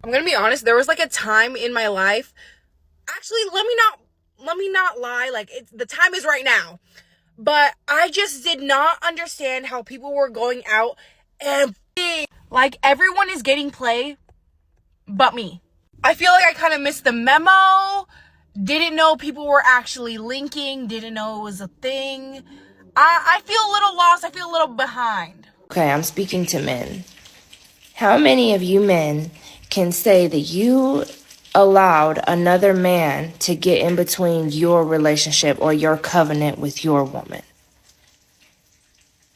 I'm gonna be honest, there was like a time in my life. Actually, let me not lie, like the time is right now. But I just did not understand how people were going out and like everyone is getting play but me. I feel like I kind of missed the memo. Didn't know people were actually linking. Didn't know it was a thing. I feel a little lost. I feel a little behind. Okay, I'm speaking to men. How many of you men can say that you allowed another man to get in between your relationship or your covenant with your woman?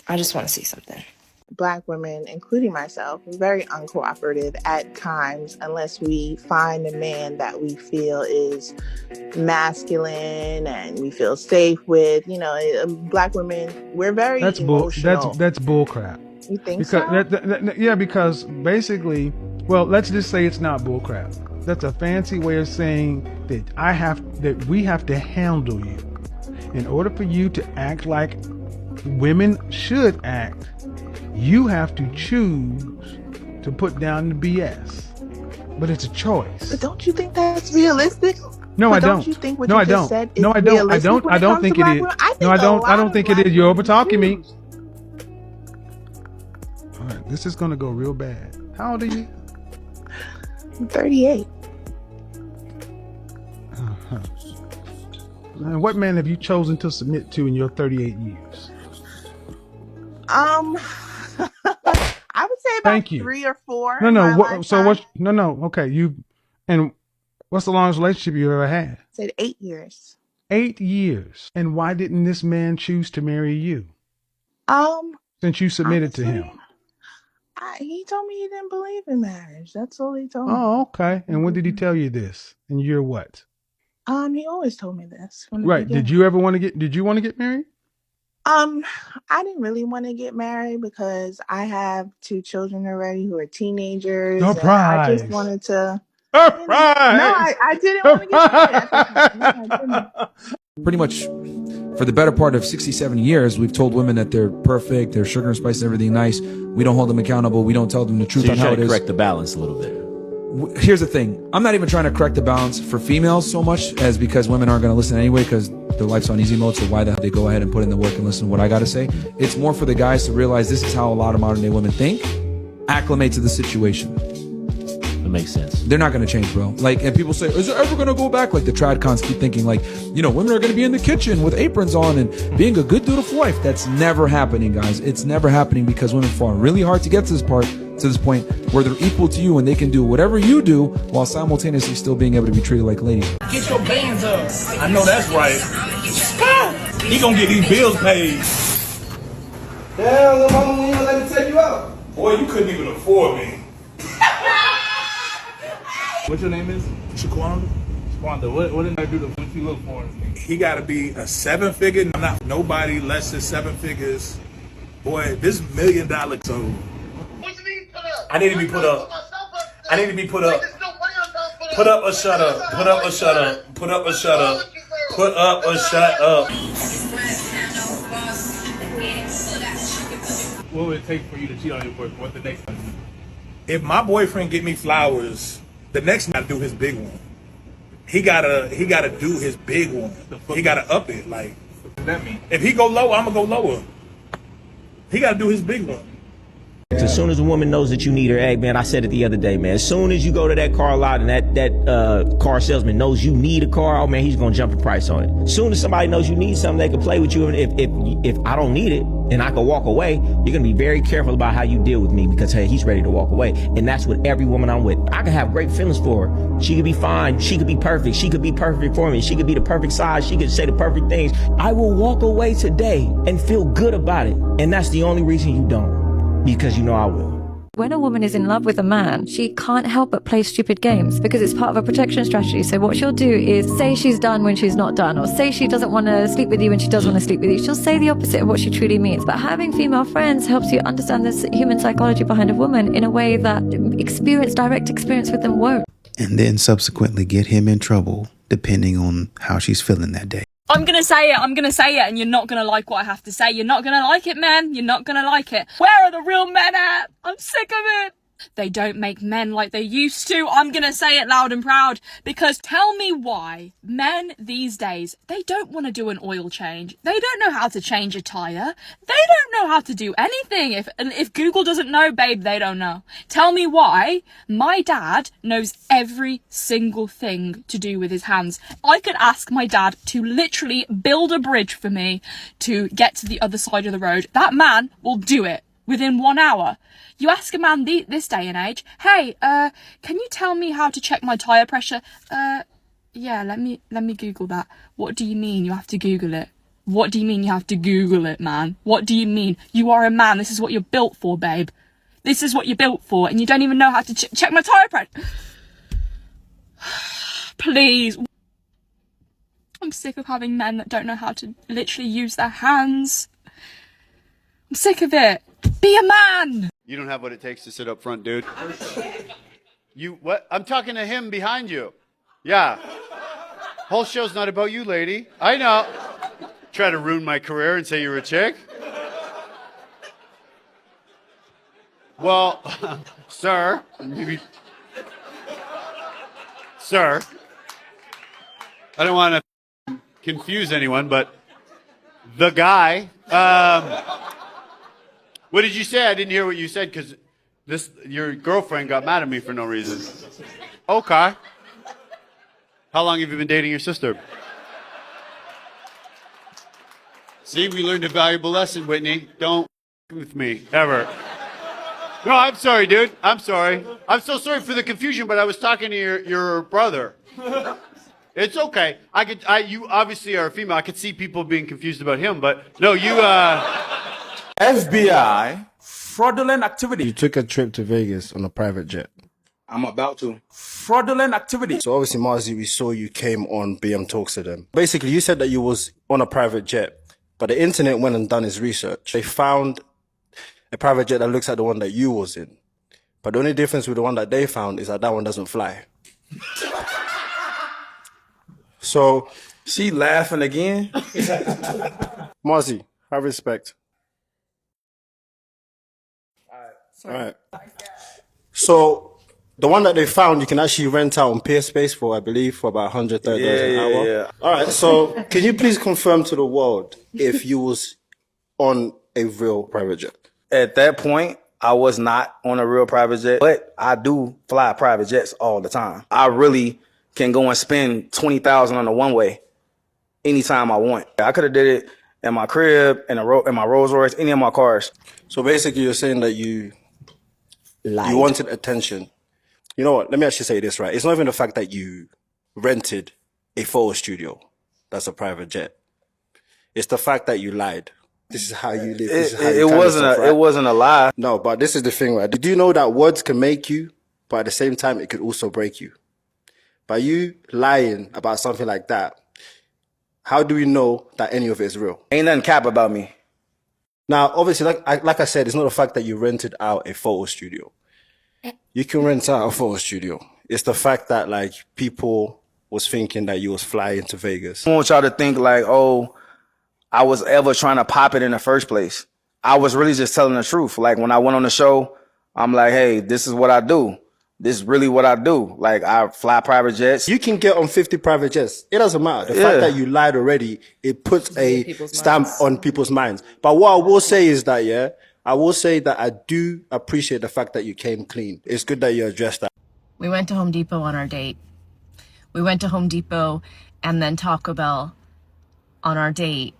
I just want to see something. Black women, including myself, are very uncooperative at times unless we find a man that we feel is masculine and we feel safe with. You know, Black women, we're very emotional. That's bull crap. You think because so? Yeah, because basically, well, let's just say it's not bull crap. That's a fancy way of saying that we have to handle you. In order for you to act like women should act, you have to choose to put down the BS. But it's a choice. But don't you think that's realistic? No, I don't. Don't you think what no, you I just don't. said is no, I don't. I realistic don't. when I don't comes think to it Black is. women? I think No, I don't. I don't of think it Black is. You're over women talking me. choose. All right, this is gonna go real bad. How old are you? I'm 38. Uh-huh. And what man have you chosen to submit to in your 38 years? I would say about Thank you. 3 or 4. No, in no. my lifetime. No. Okay, and what's the longest relationship you ever had? I said 8 years. 8 years. And why didn't this man choose to marry you? Since you submitted to him. He told me he didn't believe in marriage. That's all he told me. Oh, okay. And when did he tell you this? And you're what? He always told me this. From the Right. beginning. Did you want to get married? I didn't really want to get married because I have 2 children already who are teenagers. Surprise. And I just wanted to. Surprise. No, I didn't want to get married at the time. No, I didn't. Pretty much for the better part of 60, 70 years, we've told women that they're perfect, they're sugar and spice, everything nice. We don't hold them accountable. We don't tell them the truth on how it is. Correct the balance a little bit. Here's the thing. I'm not even trying to correct the balance for females so much as because women aren't going to listen anyway because their life's on easy mode. So why the hell they go ahead and put in the work and listen to what I got to say? It's more for the guys to realize this is how a lot of modern day women think. Acclimate to the situation. That makes sense. They're not going to change, bro. Like, and people say, is it ever going to go back? Like the trad cons keep thinking like, you know, women are going to be in the kitchen with aprons on and being a good dutiful wife. That's never happening, guys. It's never happening because women fought really hard to get to this point where they're equal to you and they can do whatever you do while simultaneously still being able to be treated like ladies. Get your bands up. I know that's right. He gonna get these bills paid. Damn, little mama, when you gonna let me take you out? Boy, you couldn't even afford me. What's your name is? Shaquanda. Shaquanda, what did I do to what you look for? He gotta be a 7-figure, not nobody less than 7 figures. Boy, this $1 million so. I need to be put up. I need to be put up. Put up or shut up. Put up or shut up. Put up or shut up. Put up or shut up. What would it take for you to cheat on your boyfriend? What's the next one? If my boyfriend get me flowers, the next gotta do his big one. He gotta do his big one. He gotta up it. Like, what does that mean? If he go lower, I'm gonna go lower. He gotta do his big one. As soon as a woman knows that you need her, hey man, I said it the other day, man. As soon as you go to that car lot and that car salesman knows you need a car, oh man, he's gonna jump the price on it. As soon as somebody knows you need something, they can play with you. And if I don't need it and I can walk away, you're gonna be very careful about how you deal with me because hey, he's ready to walk away. And that's with every woman I'm with. I can have great feelings for her. She could be fine. She could be perfect. She could be perfect for me. She could be the perfect size. She could say the perfect things. I will walk away today and feel good about it. And that's the only reason you don't. Because you know I will. When a woman is in love with a man, she can't help but play stupid games because it's part of a protection strategy. So what she'll do is say she's done when she's not done, or say she doesn't want to sleep with you when she does want to sleep with you. She'll say the opposite of what she truly means. But having female friends helps you understand this human psychology behind a woman in a way that direct experience with them won't. And then subsequently get him in trouble depending on how she's feeling that day. I'm gonna say it, and you're not gonna like what I have to say. You're not gonna like it, man. You're not gonna like it. Where are the real men at? I'm sick of it. They don't make men like they used to. I'm gonna say it loud and proud, because tell me why men these days, they don't want to do an oil change. They don't know how to change a tire. They don't know how to do anything. If Google doesn't know, babe, they don't know. Tell me why my dad knows every single thing to do with his hands. I could ask my dad to literally build a bridge for me to get to the other side of the road. That man will do it within 1 hour. You ask a man this day and age, hey, can you tell me how to check my tire pressure? Yeah, let me Google that. What do you mean you have to Google it? What do you mean you have to Google it, man? What do you mean? You are a man. This is what you're built for, babe. This is what you're built for, and you don't even know how to check my tire pressure. Please. I'm sick of having men that don't know how to literally use their hands. I'm sick of it. Be a man. You don't have what it takes to sit up front, dude. You what? I'm talking to him behind you. Yeah. Whole show's not about you, lady. I know. Try to ruin my career and say you're a chick? Well, sir, maybe, sir, I don't want to confuse anyone, but the guy, what did you say? I didn't hear what you said, because your girlfriend got mad at me for no reason. Okay. How long have you been dating your sister? See, we learned a valuable lesson, Whitney. Don't with me, ever. No, I'm sorry, dude. I'm sorry. I'm so sorry for the confusion, but I was talking to your brother. It's okay. You obviously are a female. I could see people being confused about him, but no, you, FBI, fraudulent activity. You took a trip to Vegas on a private jet. I'm about to. Fraudulent activity. So obviously, Marzi, we saw you came on BM Talks to them. Basically, you said that you was on a private jet, but the internet went and done its research. They found a private jet that looks like the one that you was in. But the only difference with the one that they found is that that one doesn't fly. So, She laughing again? Marzi, have respect. All right. So, the one that they found, you can actually rent out on Peerspace for, I believe, for about $130 an hour. Yeah. All right. So, can you please confirm to the world if you was on a real private jet? At that point, I was not on a real private jet, but I do fly private jets all the time. I really can go and spend $20,000 on a one-way anytime I want. I could have did it in my crib, in my Rolls Royce, any of my cars. So basically, you're saying that you wanted attention. You know what? Let me actually say this, right? It's not even the fact that you rented a photo studio that's a private jet. It's the fact that you lied. This is how you live. This is how you It wasn't a lie. No, but this is the thing, right? Do you know that words can make you, but at the same time, it could also break you? By you lying about something like that, how do we know that any of it is real? Ain't nothing cap about me. Now, obviously, like I said, it's not the fact that you rented out a photo studio. You can rent out a photo studio. It's the fact that, like, people was thinking that you was flying to Vegas. I don't want y'all to think like, oh, I was ever trying to pop it in the first place. I was really just telling the truth. Like, when I went on the show, I'm like, hey, this is what I do. This is really what I do. Like, I fly private jets. You can get on 50 private jets. It doesn't matter. The fact that you lied already, it puts a stamp on people's minds. But what I will say is that, I will say that I do appreciate the fact that you came clean. It's good that you addressed that. We went to Home Depot on our date. We went to Home Depot and then Taco Bell on our date.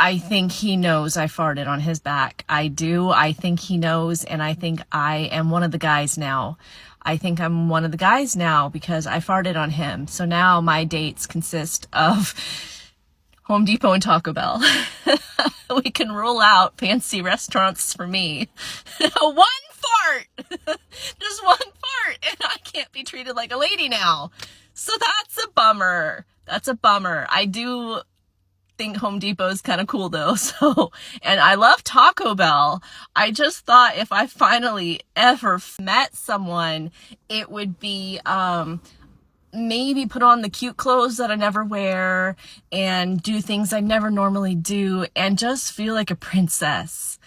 I think he knows I farted on his back. I do. I think he knows, and I think I am one of the guys now. I think I'm one of the guys now because I farted on him. So now my dates consist of Home Depot and Taco Bell. We can rule out fancy restaurants for me. One fart! Just one fart, and I can't be treated like a lady now. So that's a bummer. That's a bummer. I do think Home Depot is kind of cool though. So, and I love Taco Bell. I just thought if I finally ever met someone, it would be, maybe put on the cute clothes that I never wear and do things I never normally do and just feel like a princess.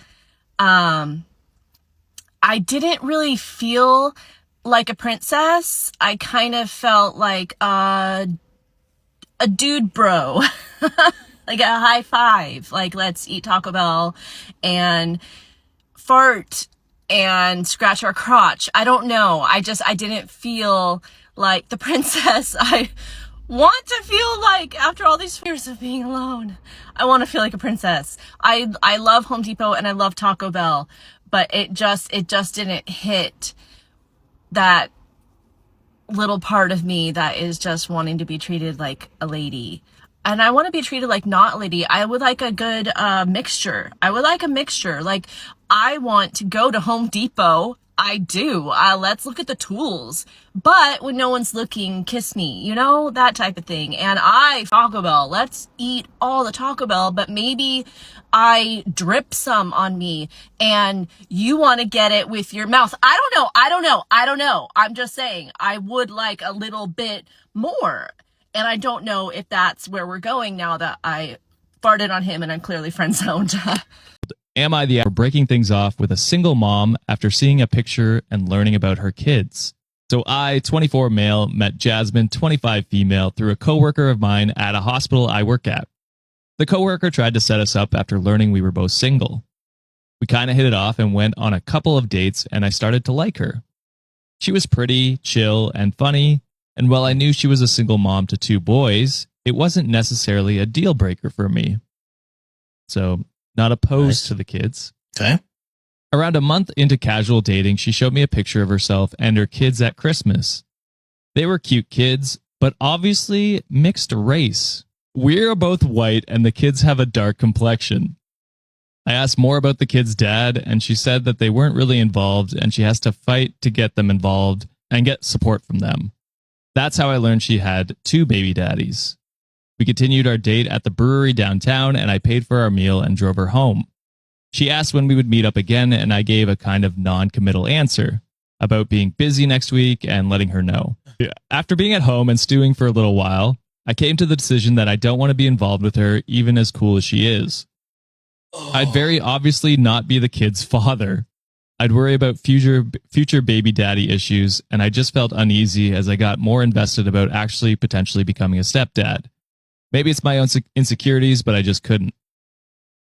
I didn't really feel like a princess. I kind of felt like a dude bro. Like a high five. Like, let's eat Taco Bell and fart and scratch our crotch. I don't know. I didn't feel like the princess I want to feel like after all these years of being alone. I want to feel like a princess. I love Home Depot and I love Taco Bell, but it just didn't hit that little part of me that is just wanting to be treated like a lady. And I want to be treated like not a lady. I would like a good mixture. I would like a mixture. Like, I want to go to Home Depot. I do. Let's look at the tools. But when no one's looking, kiss me. You know, that type of thing. And Taco Bell. Let's eat all the Taco Bell. But maybe I drip some on me and you want to get it with your mouth. I don't know. I'm just saying I would like a little bit more. And I don't know if that's where we're going now that I farted on him and I'm clearly friend zoned. Am I the for breaking things off with a single mom after seeing a picture and learning about her kids? So I, 24 male, met Jasmine, 25 female, through a coworker of mine at a hospital I work at. The coworker tried to set us up after learning we were both single. We kind of hit it off and went on a couple of dates, and I started to like her. She was pretty, chill, and funny, and while I knew she was a single mom to 2 boys, it wasn't necessarily a deal breaker for me. So, not opposed to the kids. Okay. Around a month into casual dating, she showed me a picture of herself and her kids at Christmas. They were cute kids, but obviously mixed race. We're both white and the kids have a dark complexion. I asked more about the kids' dad, and she said that they weren't really involved and she has to fight to get them involved and get support from them. That's how I learned she had 2 baby daddies. We continued our date at the brewery downtown, and I paid for our meal and drove her home. She asked when we would meet up again, and I gave a kind of non-committal answer about being busy next week and letting her know. After being at home and stewing for a little while, I came to the decision that I don't want to be involved with her, even as cool as she is. I'd very obviously not be the kid's father. I'd worry about future baby daddy issues, and I just felt uneasy as I got more invested about actually potentially becoming a stepdad. Maybe it's my own insecurities, but I just couldn't.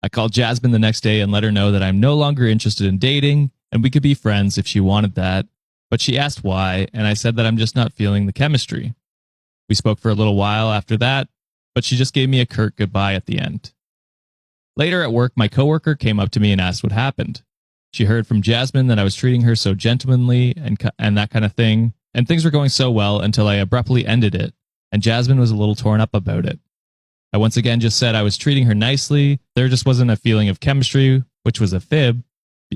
I called Jasmine the next day and let her know that I'm no longer interested in dating, and we could be friends if she wanted that, but she asked why, and I said that I'm just not feeling the chemistry. We spoke for a little while after that, but she just gave me a curt goodbye at the end. Later at work, my coworker came up to me and asked what happened. She heard from Jasmine that I was treating her so gentlemanly and that kind of thing, and things were going so well until I abruptly ended it, and Jasmine was a little torn up about it. I once again just said I was treating her nicely. There just wasn't a feeling of chemistry, which was a fib,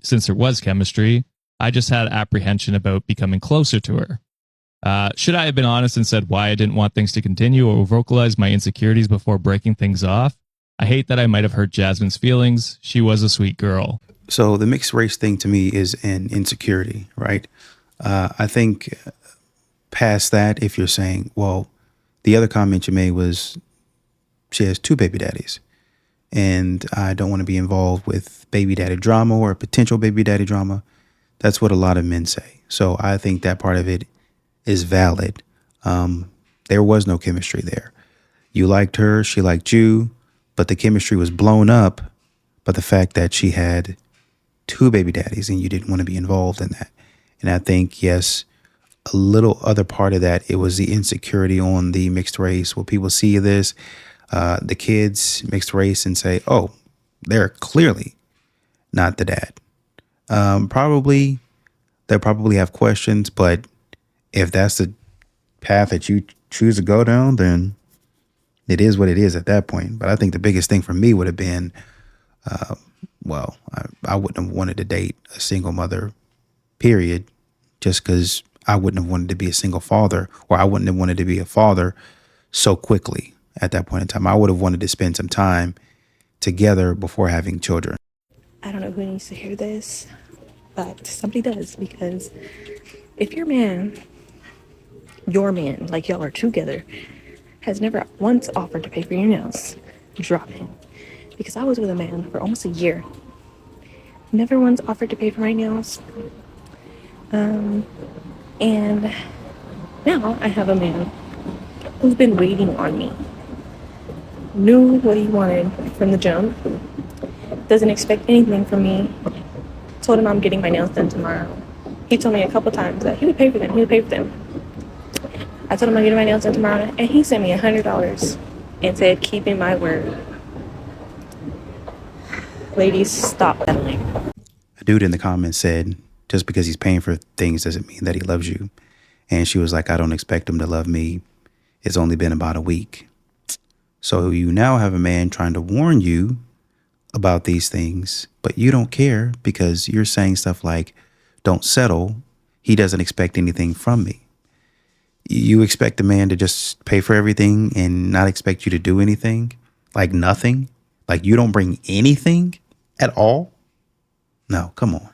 since there was chemistry. I just had apprehension about becoming closer to her. Should I have been honest and said why I didn't want things to continue or vocalize my insecurities before breaking things off? I hate that I might have hurt Jasmine's feelings. She was a sweet girl. So the mixed race thing to me is an insecurity, right? I think past that, if you're saying, well, the other comment you made was she has 2 baby daddies and I don't want to be involved with baby daddy drama or potential baby daddy drama. That's what a lot of men say. So I think that part of it is valid. There was no chemistry there. You liked her, she liked you, but the chemistry was blown up by the fact that she had 2 baby daddies and you didn't want to be involved in that. And I think, yes, a little other part of that, it was the insecurity on the mixed race. Will people see this, the kids mixed race, and say, oh, they're clearly not the dad? Probably, they'll probably have questions, but if that's the path that you choose to go down, then it is what it is at that point. But I think the biggest thing for me would have been, I wouldn't have wanted to date a single mother, period, just because I wouldn't have wanted to be a single father, or I wouldn't have wanted to be a father so quickly at that point in time. I would have wanted to spend some time together before having children. I don't know who needs to hear this, but somebody does, because if your man, like y'all are together, has never once offered to pay for your nails, drop him. Because I was with a man for almost a year. Never once offered to pay for my nails. And now I have a man who's been waiting on me. Knew what he wanted from the jump. Doesn't expect anything from me. Told him I'm getting my nails done tomorrow. He told me a couple times that he would pay for them. He would pay for them. I told him I'm getting my nails done tomorrow, and he sent me $100 and said, keeping my word. Ladies, stop peddling. A dude in the comments said, just because he's paying for things doesn't mean that he loves you. And she was like, I don't expect him to love me. It's only been about a week. So you now have a man trying to warn you about these things, but you don't care because you're saying stuff like, don't settle. He doesn't expect anything from me. You expect a man to just pay for everything and not expect you to do anything? Like nothing? Like you don't bring anything at all? No, come on.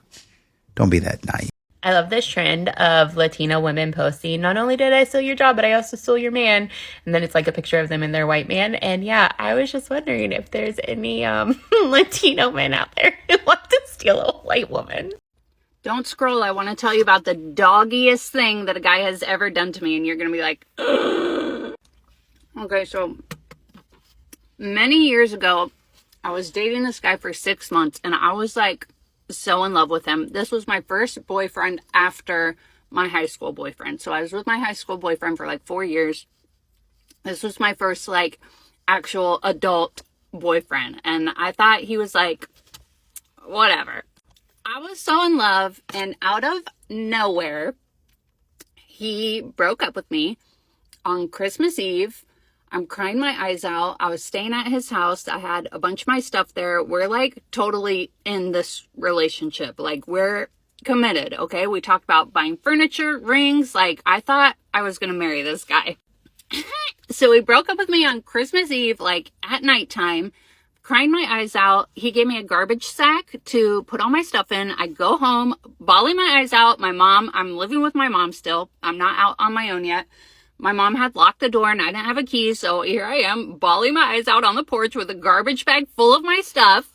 Don't be that naive. I love this trend of Latino women posting, not only did I steal your job, but I also stole your man. And then it's like a picture of them and their white man. And yeah, I was just wondering if there's any Latino men out there who want to steal a white woman. Don't scroll. I want to tell you about the doggiest thing that a guy has ever done to me. And you're going to be like, ugh. Okay, so many years ago, I was dating this guy for 6 months. And I was like so in love with him. This was my first boyfriend after my high school boyfriend. So I was with my high school boyfriend for like 4 years. This was my first like actual adult boyfriend. And I thought he was like, whatever. I was so in love, and out of nowhere, he broke up with me on Christmas Eve. I'm crying my eyes out. I was staying at his house. I had a bunch of my stuff there. We're like totally in this relationship. Like we're committed, okay? We talked about buying furniture, rings. Like I thought I was going to marry this guy. So he broke up with me on Christmas Eve, like at nighttime. Crying my eyes out. He gave me a garbage sack to put all my stuff in. I go home, bawling my eyes out. My mom, I'm living with my mom still. I'm not out on my own yet. My mom had locked the door and I didn't have a key. So here I am, bawling my eyes out on the porch with a garbage bag full of my stuff.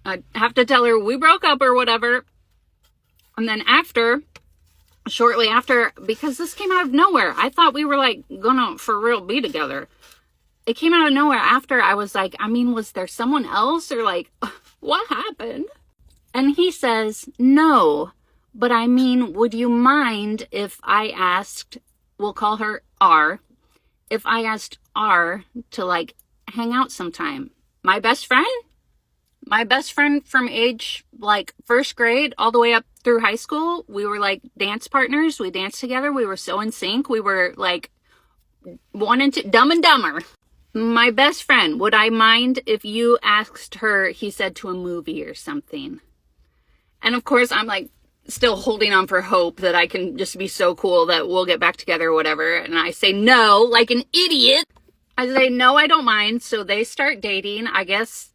I have to tell her we broke up or whatever. And then shortly after, because this came out of nowhere, I thought we were like gonna for real be together. It came out of nowhere after. I was like, I mean, was there someone else or like, what happened? And he says, no, but I mean, would you mind if I asked, we'll call her R, if I asked R to like hang out sometime? My best friend from age like first grade all the way up through high school. We were like dance partners. We danced together. We were so in sync. We were like 1 and 2, Dumb and Dumber. My best friend, would I mind if you asked her, he said, to a movie or something? And of course, I'm like still holding on for hope that I can just be so cool that we'll get back together or whatever. And I say no, like an idiot. I say, no, I don't mind. So they start dating. I guess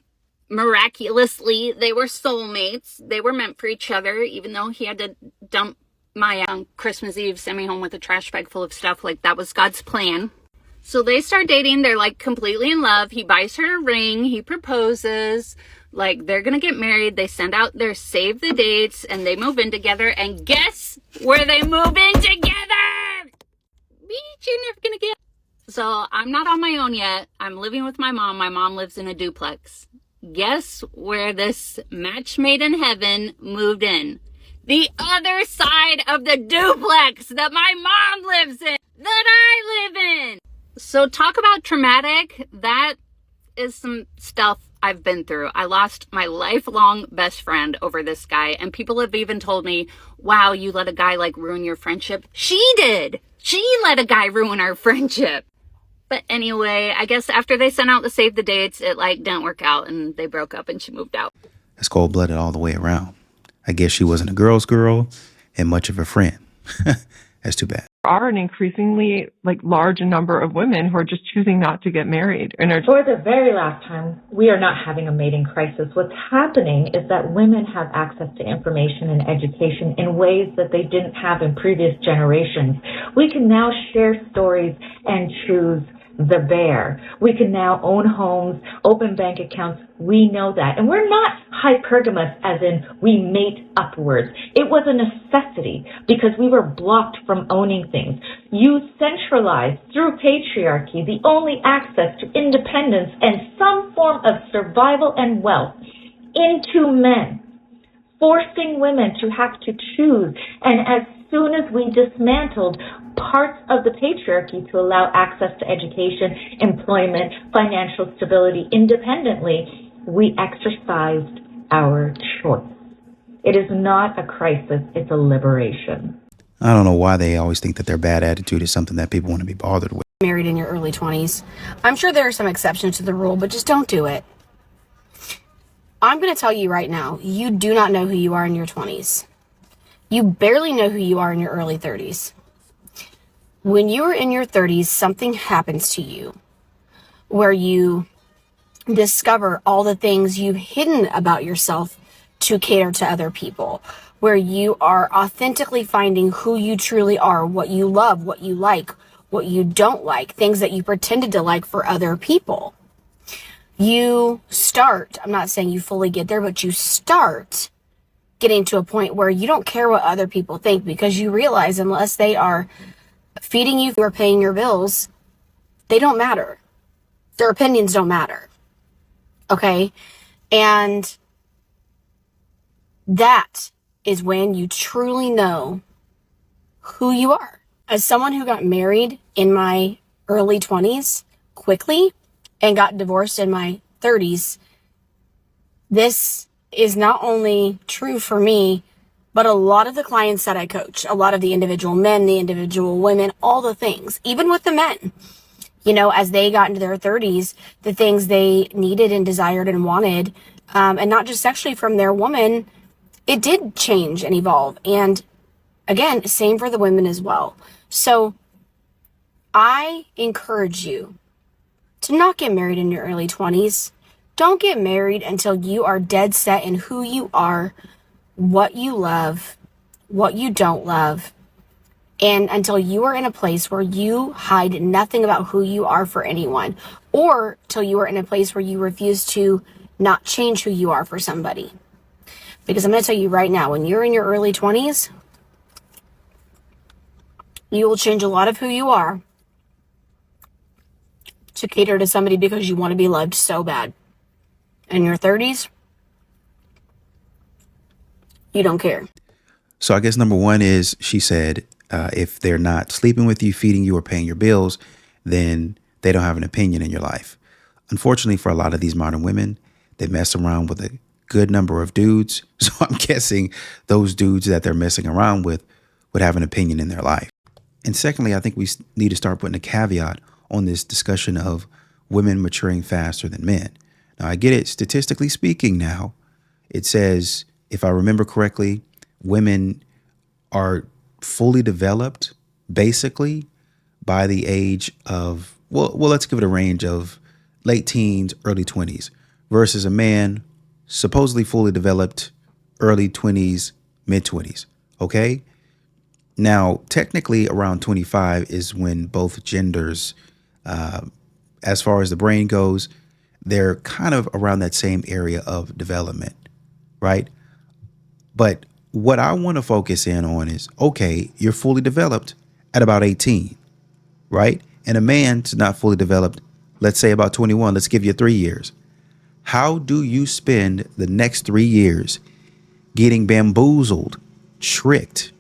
miraculously, they were soulmates. They were meant for each other, even though he had to dump my Christmas Eve, send me home with a trash bag full of stuff. Like that was God's plan. So they start dating. They're like completely in love. He buys her a ring. He proposes. Like they're going to get married. They send out their save the dates and they move in together. And guess where they move in together? Beach, you're never going to get. So I'm not on my own yet. I'm living with my mom. My mom lives in a duplex. Guess where this match made in heaven moved in? The other side of the duplex that my mom lives in, that I live in. So talk about traumatic. That is some stuff I've been through. I lost my lifelong best friend over this guy. And people have even told me, wow, you let a guy like ruin your friendship. She did. She let a guy ruin our friendship. But anyway, I guess after they sent out the save the dates, it like didn't work out and they broke up and she moved out. That's cold-blooded all the way around. I guess she wasn't a girl's girl and much of a friend. That's too bad. There are an increasingly large number of women who are just choosing not to get married. And for the very last time, we are not having a mating crisis. What's happening is that women have access to information and education in ways that they didn't have in previous generations. We can now share stories and choose the bear. We can now own homes, open bank accounts. We know that. And we're not hypergamous as in we mate upwards. It was a necessity because we were blocked from owning things. You centralized through patriarchy the only access to independence and some form of survival and wealth into men, forcing women to have to choose. And as soon as we dismantled parts of the patriarchy to allow access to education, employment, financial stability independently, we exercised our choice. It is not a crisis, it's a liberation. I don't know why they always think that their bad attitude is something that people want to be bothered with. Married in your early 20s. I'm sure there are some exceptions to the rule, but just don't do it. I'm going to tell you right now, you do not know who you are in your 20s. You barely know who you are in your early 30s. When you are in your 30s, something happens to you where you discover all the things you've hidden about yourself to cater to other people, where you are authentically finding who you truly are, what you love, what you like, what you don't like, things that you pretended to like for other people. You start, I'm not saying you fully get there, but you start getting to a point where you don't care what other people think because you realize unless they are feeding you or paying your bills, they don't matter. Their opinions don't matter. Okay? And that is when you truly know who you are. As someone who got married in my early 20s quickly and got divorced in my 30s, this is not only true for me, but a lot of the clients that I coach, a lot of the individual men, the individual women, all the things, even with the men, you know, as they got into their 30s, the things they needed and desired and wanted, and not just sexually from their woman, it did change and evolve. And again, same for the women as well. So I encourage you to not get married in your early 20s. Don't get married until you are dead set in who you are, what you love, what you don't love, and until you are in a place where you hide nothing about who you are for anyone, or till you are in a place where you refuse to not change who you are for somebody. Because I'm going to tell you right now, when you're in your early 20s, you will change a lot of who you are to cater to somebody because you want to be loved so bad. In your 30s, you don't care. So I guess number one is, she said, if they're not sleeping with you, feeding you, or paying your bills, then they don't have an opinion in your life. Unfortunately, for a lot of these modern women, they mess around with a good number of dudes. So I'm guessing those dudes that they're messing around with would have an opinion in their life. And secondly, I think we need to start putting a caveat on this discussion of women maturing faster than men. Now, I get it. Statistically speaking now, it says, if I remember correctly, women are fully developed basically by the age of, well, let's give it a range of late teens, early 20s, versus a man supposedly fully developed early 20s, mid 20s. Okay. Now, technically around 25 is when both genders, as far as the brain goes, they're kind of around that same area of development, right? But what I want to focus in on is, okay, you're fully developed at about 18, right? And a man's not fully developed, let's say about 21. Let's give you 3 years. How do you spend the next 3 years getting bamboozled, tricked,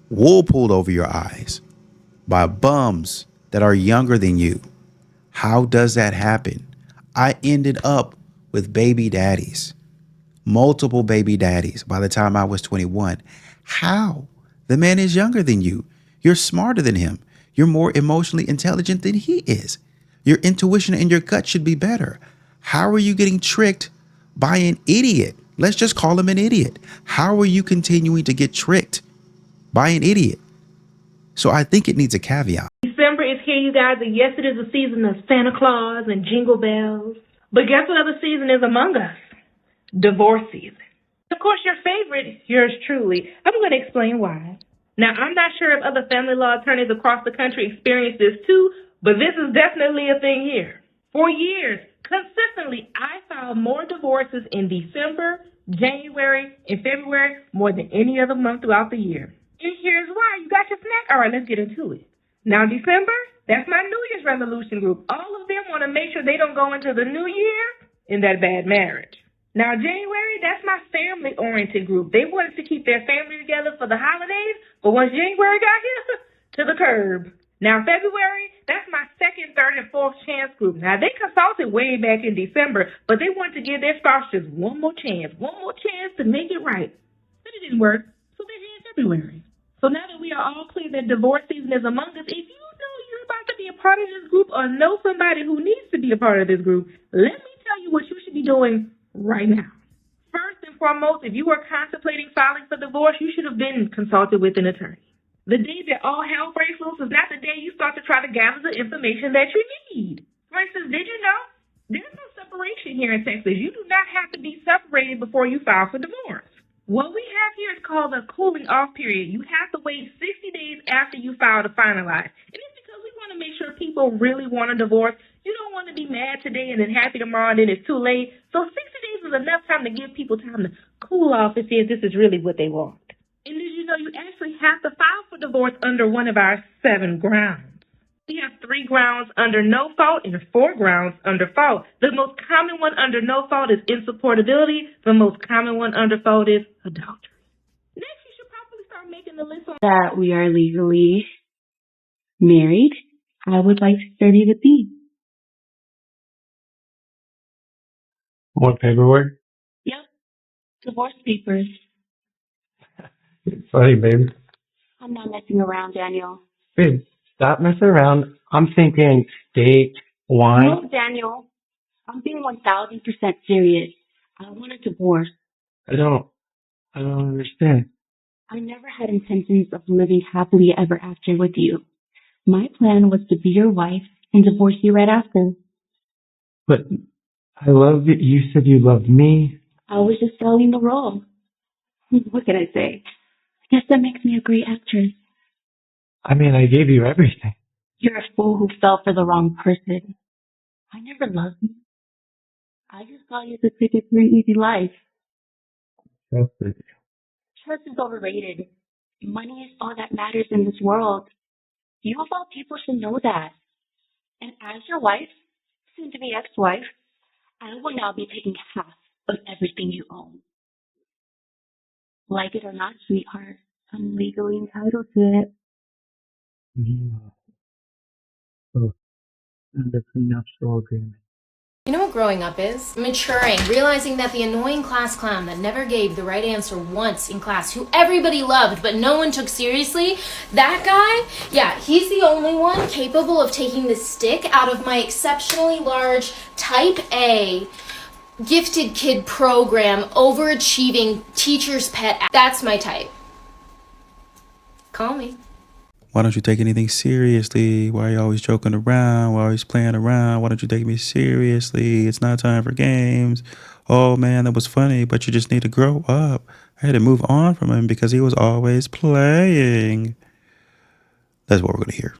wool pulled over your eyes by bums that are younger than you? How does that happen? I ended up with baby daddies, multiple baby daddies by the time I was 21. How? The man is younger than you. You're smarter than him. You're more emotionally intelligent than he is. Your intuition and your gut should be better. How are you getting tricked by an idiot? Let's just call him an idiot. How are you continuing to get tricked by an idiot? So I think it needs a caveat. December is here, you guys, and yes, it is a season of Santa Claus and jingle bells. But guess what other season is among us? Divorce season. Of course, your favorite, yours truly. I'm going to explain why. Now, I'm not sure if other family law attorneys across the country experience this too, But this is definitely a thing here. For years, consistently, I filed more divorces in December, January, and February more than any other month throughout the year. And here's why. You got your snack? All right, let's get into it. Now, December, that's my New Year's resolution group. All of them want to make sure they don't go into the new year in that bad marriage. Now, January, that's my family-oriented group. They wanted to keep their family together for the holidays, but once January got here, to the curb. Now, February, that's my second, third, and fourth chance group. Now, they consulted way back in December, but they wanted to give their spouse just one more chance to make it right. But it didn't work, so they're here in February. So now that we are all clear that divorce season is among us, if you know you're about to be a part of this group or know somebody who needs to be a part of this group, let me tell you what you should be doing right now. First and foremost, if you are contemplating filing for divorce, you should have been consulted with an attorney. The day that all hell breaks loose is not the day you start to try to gather the information that you need. For instance, did you know there's no separation here in Texas? You do not have to be separated before you file for divorce. What we have here is called a cooling off period. You have to wait 60 days after you file to finalize. And it's because we want to make sure people really want a divorce. You don't want to be mad today and then happy tomorrow and then it's too late. So 60 days is enough time to give people time to cool off and see if this is really what they want. And did you know you actually have to file for divorce under one of our 7 grounds? We have 3 grounds under no fault and 4 grounds under fault. The most common one under no fault is insupportability. The most common one under fault is adultery. Next, you should probably start making the list on that we are legally married. I would like to serve you the tea. What paperwork? Yep. Divorce papers. Sorry, babe. I'm not messing around, Daniel. Babe, stop messing around. I'm thinking steak, wine. No, Daniel. I'm being 1000% serious. I want a divorce. I don't understand. I never had intentions of living happily ever after with you. My plan was to be your wife and divorce you right after. But I love that you said you loved me. I was just selling the role. What can I say? I guess that makes me a great actress. I mean, I gave you everything. You're a fool who fell for the wrong person. I never loved you. I just saw you as a ticket to an easy life. That's it. Trust is overrated. Money is all that matters in this world. You of all people should know that. And as your wife, soon to be ex-wife, I will now be taking half of everything you own. Like it or not, sweetheart, I'm legally entitled to it. Yeah. Oh, and the prenuptial agreement. You know what growing up is? Maturing, realizing that the annoying class clown that never gave the right answer once in class, who everybody loved but no one took seriously, that guy, yeah, he's the only one capable of taking the stick out of my exceptionally large type A gifted kid program, overachieving teacher's pet. That's my type. Call me. Why don't you take anything seriously? Why are you always joking around? Why are you always playing around? Why don't you take me seriously? It's not time for games. Oh man, that was funny, but you just need to grow up. I had to move on from him because he was always playing. That's what we're going to hear.